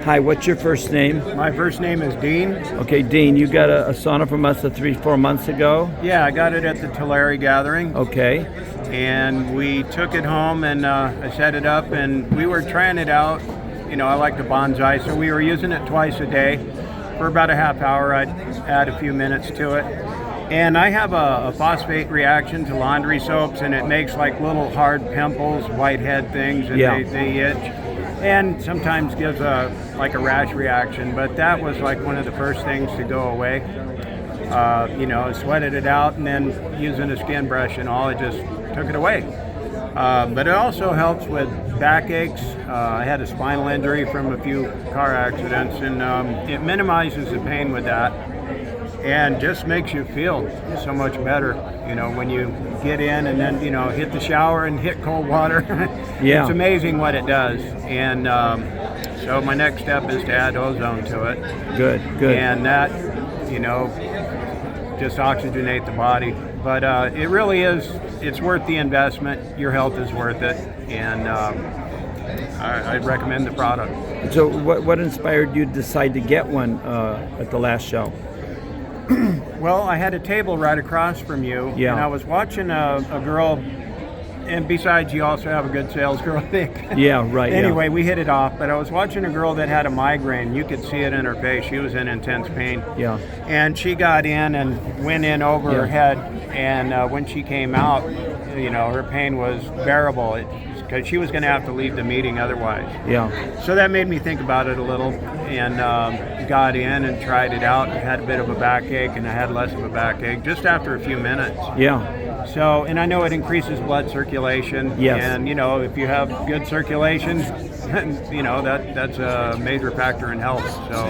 Hi, what's your first name? My first name is Dean. Okay, Dean, you got a sauna from us 3-4 months ago? Yeah, I got it at the Tulare gathering. Okay. And we took it home and I set it up and we were trying it out. You know, I like the bonsai, so we were using it twice a day. For about a half hour, I'd add a few minutes to it. And I have a phosphate reaction to laundry soaps, and it makes like little hard pimples, whitehead things, and they itch. And sometimes gives a rash reaction, but that was like one of the first things to go away. I sweated it out, and then using a skin brush and all, it just took it away. But it also helps with backaches. I had a spinal injury from a few car accidents, and it minimizes the pain with that. And just makes you feel so much better, when you get in and then, hit the shower and hit cold water. Yeah. It's amazing what it does. And so my next step is to add ozone to it. Good. And that, just oxygenate the body. But it really is, it's worth the investment. Your health is worth it. And I'd recommend the product. So what inspired you to decide to get one at the last show? Well, I had a table right across from you, Yeah. and I was watching a girl, and besides, you also have a good sales girl, I think. Yeah, right. Anyway, we hit it off, but I was watching a girl that had a migraine. You could see it in her face. She was in intense pain. Yeah. And she got in and went in over her head, and when she came out, her pain was bearable. Because she was going to have to leave the meeting otherwise. Yeah. So that made me think about it a little, and got in and tried it out and had a bit of a backache, and I had less of a backache just after a few minutes. Yeah. So, and I know it increases blood circulation. Yes. And, if you have good circulation, that's a major factor in health. So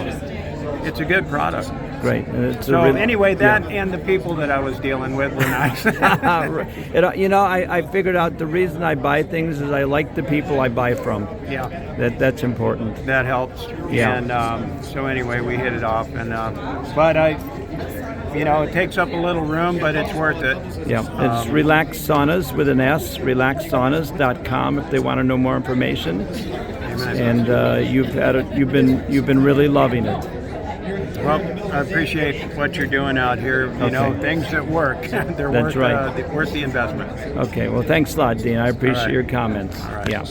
it's a good product. Great. Anyway, that and the people that I was dealing with were nice. I figured out the reason I buy things is I like the people I buy from. Yeah. That's important. That helps. Yeah. And so anyway, we hit it off. And but it takes up a little room, but it's worth it. Yeah. It's Relax Saunas with an S. RelaxSaunas.com if they want to know more information. Amen. And you've been really loving it. Well, I appreciate what you're doing out here. Things that work. They're That's worth the investment. Okay. Well, thanks a lot, Dean. I appreciate your comments. All right. Yeah.